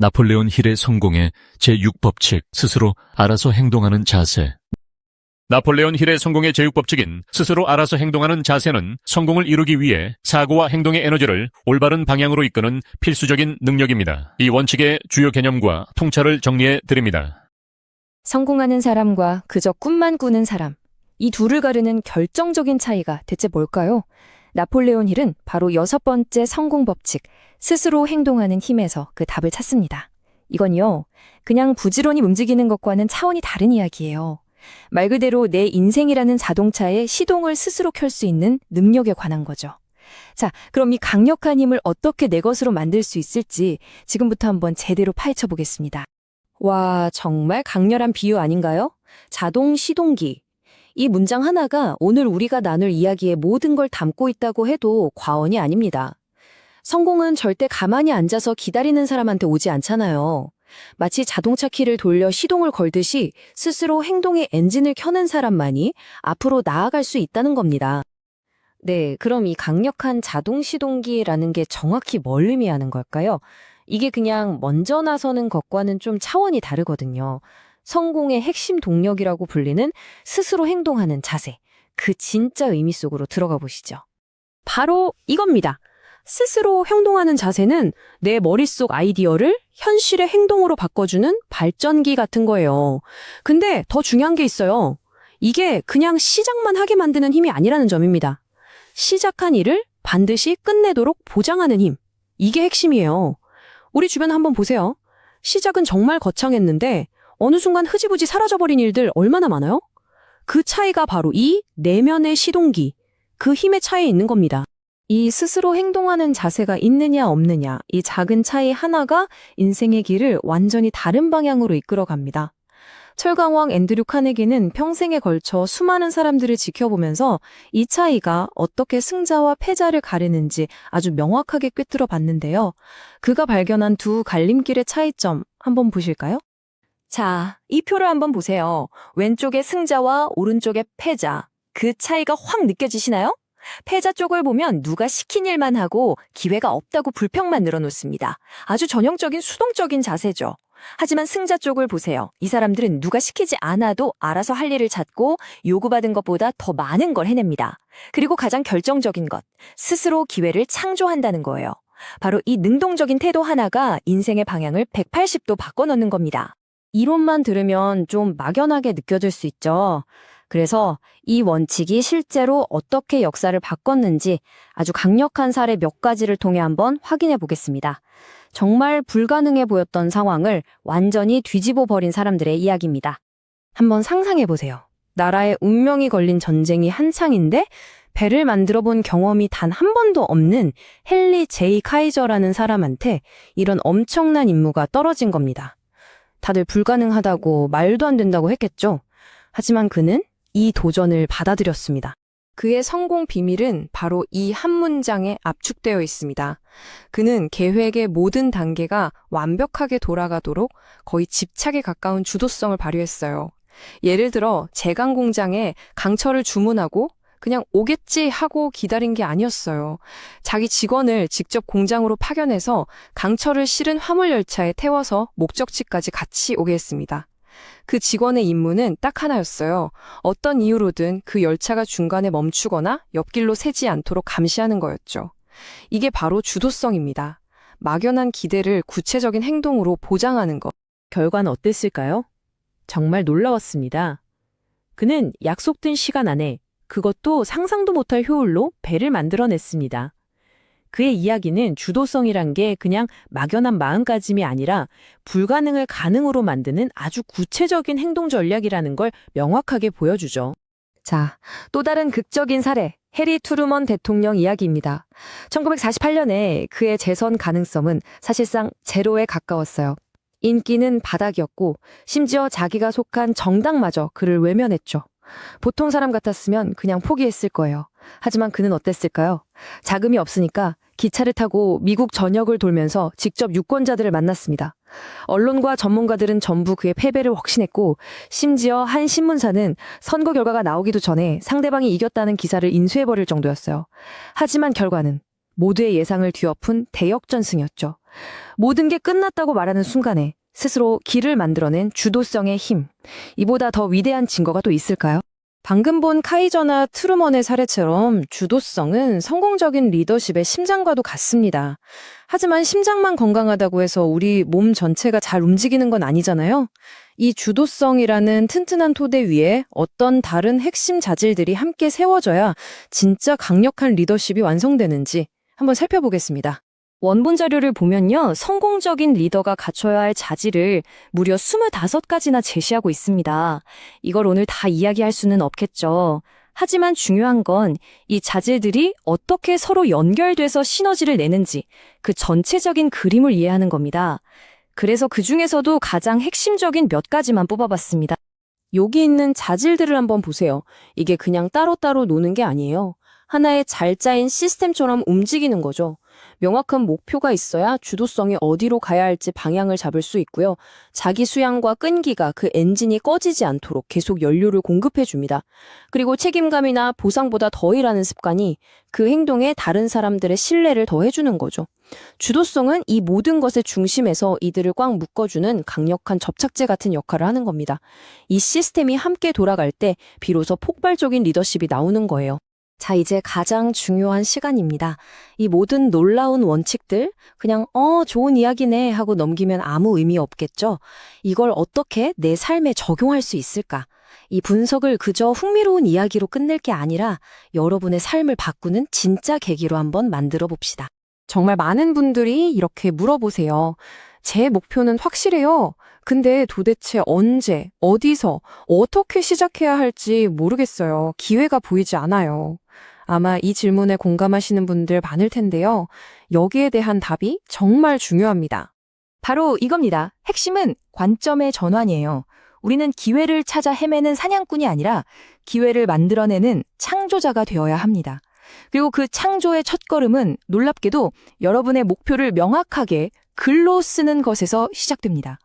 나폴레온 힐의 성공의 제6법칙, 스스로 알아서 행동하는 자세. 나폴레온 힐의 성공의 제6법칙인 스스로 알아서 행동하는 자세는 성공을 이루기 위해 사고와 행동의 에너지를 올바른 방향으로 이끄는 필수적인 능력입니다. 이 원칙의 주요 개념과 통찰을 정리해 드립니다. 성공하는 사람과 그저 꿈만 꾸는 사람, 이 둘을 가르는 결정적인 차이가 대체 뭘까요? 나폴레온 힐은 바로 6번째 성공 법칙, 스스로 행동하는 힘에서 그 답을 찾습니다. 이건요, 그냥 부지런히 움직이는 것과는 차원이 다른 이야기예요. 말 그대로 내 인생이라는 자동차의 시동을 스스로 켤 수 있는 능력에 관한 거죠. 자, 그럼 이 강력한 힘을 어떻게 내 것으로 만들 수 있을지 지금부터 한번 제대로 파헤쳐 보겠습니다. 와, 정말 강렬한 비유 아닌가요? 자동 시동기. 이 문장 하나가 오늘 우리가 나눌 이야기의 모든 걸 담고 있다고 해도 과언이 아닙니다. 성공은 절대 가만히 앉아서 기다리는 사람한테 오지 않잖아요. 마치 자동차 키를 돌려 시동을 걸듯이 스스로 행동의 엔진을 켜는 사람만이 앞으로 나아갈 수 있다는 겁니다. 네, 그럼 이 강력한 자동 시동기라는 게 정확히 뭘 의미하는 걸까요? 이게 그냥 먼저 나서는 것과는 좀 차원이 다르거든요. 성공의 핵심 동력이라고 불리는 스스로 행동하는 자세, 그 진짜 의미 속으로 들어가 보시죠. 바로 이겁니다. 스스로 행동하는 자세는 내 머릿속 아이디어를 현실의 행동으로 바꿔주는 발전기 같은 거예요. 근데 더 중요한 게 있어요. 이게 그냥 시작만 하게 만드는 힘이 아니라는 점입니다. 시작한 일을 반드시 끝내도록 보장하는 힘. 이게 핵심이에요. 우리 주변 한번 보세요. 시작은 정말 거창했는데 어느 순간 흐지부지 사라져버린 일들 얼마나 많아요? 그 차이가 바로 이 내면의 시동기, 그 힘의 차이에 있는 겁니다. 이 스스로 행동하는 자세가 있느냐 없느냐, 이 작은 차이 하나가 인생의 길을 완전히 다른 방향으로 이끌어갑니다. 철강왕 앤드류 카네기는 평생에 걸쳐 수많은 사람들을 지켜보면서 이 차이가 어떻게 승자와 패자를 가리는지 아주 명확하게 꿰뚫어 봤는데요. 그가 발견한 두 갈림길의 차이점 한번 보실까요? 자, 이 표를 한번 보세요. 왼쪽의 승자와 오른쪽의 패자. 그 차이가 확 느껴지시나요? 패자 쪽을 보면 누가 시킨 일만 하고 기회가 없다고 불평만 늘어놓습니다. 아주 전형적인 수동적인 자세죠. 하지만 승자 쪽을 보세요. 이 사람들은 누가 시키지 않아도 알아서 할 일을 찾고 요구받은 것보다 더 많은 걸 해냅니다. 그리고 가장 결정적인 것, 스스로 기회를 창조한다는 거예요. 바로 이 능동적인 태도 하나가 인생의 방향을 180도 바꿔놓는 겁니다. 이론만 들으면 좀 막연하게 느껴질 수 있죠. 그래서 이 원칙이 실제로 어떻게 역사를 바꿨는지 아주 강력한 사례 몇 가지를 통해 한번 확인해 보겠습니다. 정말 불가능해 보였던 상황을 완전히 뒤집어 버린 사람들의 이야기입니다. 한번 상상해 보세요. 나라의 운명이 걸린 전쟁이 한창인데 배를 만들어 본 경험이 단 한 번도 없는 헨리 제이 카이저라는 사람한테 이런 엄청난 임무가 떨어진 겁니다. 다들 불가능하다고 말도 안 된다고 했겠죠. 하지만 그는 이 도전을 받아들였습니다. 그의 성공 비밀은 바로 이 한 문장에 압축되어 있습니다. 그는 계획의 모든 단계가 완벽하게 돌아가도록 거의 집착에 가까운 주도성을 발휘했어요. 예를 들어 제강 공장에 강철을 주문하고 그냥 오겠지 하고 기다린 게 아니었어요. 자기 직원을 직접 공장으로 파견해서 강철을 실은 화물열차에 태워서 목적지까지 같이 오게 했습니다. 그 직원의 임무는 딱 하나였어요. 어떤 이유로든 그 열차가 중간에 멈추거나 옆길로 새지 않도록 감시하는 거였죠. 이게 바로 주도성입니다. 막연한 기대를 구체적인 행동으로 보장하는 것. 결과는 어땠을까요? 정말 놀라웠습니다. 그는 약속된 시간 안에 그것도 상상도 못할 효율로 배를 만들어냈습니다. 그의 이야기는 주도성이란 게 그냥 막연한 마음가짐이 아니라 불가능을 가능으로 만드는 아주 구체적인 행동 전략이라는 걸 명확하게 보여주죠. 자, 또 다른 극적인 사례, 해리 트루먼 대통령 이야기입니다. 1948년에 그의 재선 가능성은 사실상 제로에 가까웠어요. 인기는 바닥이었고 심지어 자기가 속한 정당마저 그를 외면했죠. 보통 사람 같았으면 그냥 포기했을 거예요. 하지만 그는 어땠을까요? 자금이 없으니까 기차를 타고 미국 전역을 돌면서 직접 유권자들을 만났습니다. 언론과 전문가들은 전부 그의 패배를 확신했고 심지어 한 신문사는 선거 결과가 나오기도 전에 상대방이 이겼다는 기사를 인수해버릴 정도였어요. 하지만 결과는 모두의 예상을 뒤엎은 대역전승이었죠. 모든 게 끝났다고 말하는 순간에 스스로 길을 만들어낸 주도성의 힘. 이보다 더 위대한 증거가 또 있을까요? 방금 본 카이저나 트루먼의 사례처럼 주도성은 성공적인 리더십의 심장과도 같습니다. 하지만 심장만 건강하다고 해서 우리 몸 전체가 잘 움직이는 건 아니잖아요. 이 주도성이라는 튼튼한 토대 위에 어떤 다른 핵심 자질들이 함께 세워져야 진짜 강력한 리더십이 완성되는지 한번 살펴보겠습니다. 원본 자료를 보면요, 성공적인 리더가 갖춰야 할 자질을 무려 25가지나 제시하고 있습니다. 이걸 오늘 다 이야기할 수는 없겠죠. 하지만 중요한 건 이 자질들이 어떻게 서로 연결돼서 시너지를 내는지 그 전체적인 그림을 이해하는 겁니다. 그래서 그 중에서도 가장 핵심적인 몇 가지만 뽑아봤습니다. 여기 있는 자질들을 한번 보세요. 이게 그냥 따로따로 노는 게 아니에요. 하나의 잘 짜인 시스템처럼 움직이는 거죠. 명확한 목표가 있어야 주도성이 어디로 가야 할지 방향을 잡을 수 있고요. 자기 수양과 끈기가 그 엔진이 꺼지지 않도록 계속 연료를 공급해 줍니다. 그리고 책임감이나 보상보다 더 일하는 습관이 그 행동에 다른 사람들의 신뢰를 더해주는 거죠. 주도성은 이 모든 것의 중심에서 이들을 꽉 묶어주는 강력한 접착제 같은 역할을 하는 겁니다. 이 시스템이 함께 돌아갈 때 비로소 폭발적인 리더십이 나오는 거예요. 자, 이제 가장 중요한 시간입니다. 이 모든 놀라운 원칙들, 그냥 좋은 이야기네 하고 넘기면 아무 의미 없겠죠? 이걸 어떻게 내 삶에 적용할 수 있을까? 이 분석을 그저 흥미로운 이야기로 끝낼 게 아니라 여러분의 삶을 바꾸는 진짜 계기로 한번 만들어 봅시다. 정말 많은 분들이 이렇게 물어보세요. 제 목표는 확실해요. 근데 도대체 언제, 어디서, 어떻게 시작해야 할지 모르겠어요. 기회가 보이지 않아요. 아마 이 질문에 공감하시는 분들 많을 텐데요. 여기에 대한 답이 정말 중요합니다. 바로 이겁니다. 핵심은 관점의 전환이에요. 우리는 기회를 찾아 헤매는 사냥꾼이 아니라 기회를 만들어내는 창조자가 되어야 합니다. 그리고 그 창조의 첫걸음은 놀랍게도 여러분의 목표를 명확하게 글로 쓰는 것에서 시작됩니다.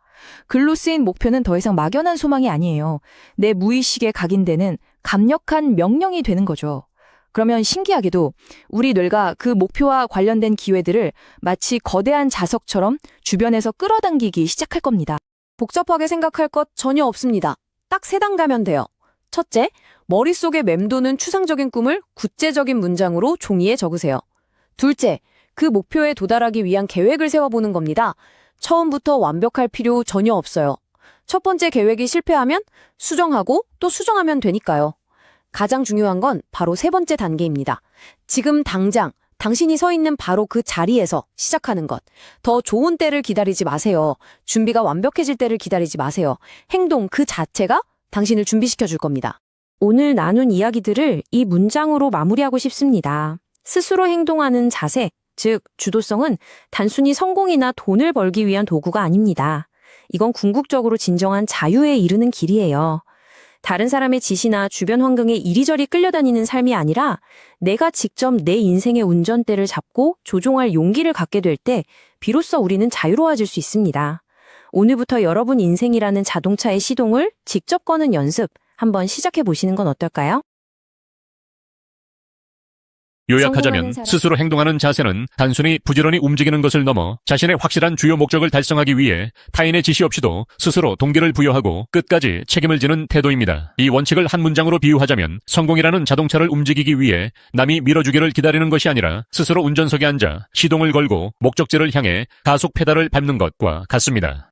글로 쓰인 목표는 더 이상 막연한 소망이 아니에요. 내 무의식에 각인되는 강력한 명령이 되는 거죠. 그러면 신기하게도 우리 뇌가 그 목표와 관련된 기회들을 마치 거대한 자석처럼 주변에서 끌어당기기 시작할 겁니다. 복잡하게 생각할 것 전혀 없습니다. 딱 3단 가면 돼요. 첫째, 머릿속에 맴도는 추상적인 꿈을 구체적인 문장으로 종이에 적으세요. 둘째, 그 목표에 도달하기 위한 계획을 세워보는 겁니다. 처음부터 완벽할 필요 전혀 없어요. 첫 번째 계획이 실패하면 수정하고 또 수정하면 되니까요. 가장 중요한 건 바로 3번째 단계입니다. 지금 당장 당신이 서 있는 바로 그 자리에서 시작하는 것. 더 좋은 때를 기다리지 마세요. 준비가 완벽해질 때를 기다리지 마세요. 행동 그 자체가 당신을 준비시켜 줄 겁니다. 오늘 나눈 이야기들을 이 문장으로 마무리하고 싶습니다. 스스로 행동하는 자세, 즉 주도성은 단순히 성공이나 돈을 벌기 위한 도구가 아닙니다. 이건 궁극적으로 진정한 자유에 이르는 길이에요. 다른 사람의 지시나 주변 환경에 이리저리 끌려다니는 삶이 아니라 내가 직접 내 인생의 운전대를 잡고 조종할 용기를 갖게 될 때 비로소 우리는 자유로워질 수 있습니다. 오늘부터 여러분 인생이라는 자동차의 시동을 직접 거는 연습 한번 시작해 보시는 건 어떨까요? 요약하자면 스스로 행동하는 자세는 단순히 부지런히 움직이는 것을 넘어 자신의 확실한 주요 목적을 달성하기 위해 타인의 지시 없이도 스스로 동기를 부여하고 끝까지 책임을 지는 태도입니다. 이 원칙을 한 문장으로 비유하자면 성공이라는 자동차를 움직이기 위해 남이 밀어주기를 기다리는 것이 아니라 스스로 운전석에 앉아 시동을 걸고 목적지를 향해 가속 페달을 밟는 것과 같습니다.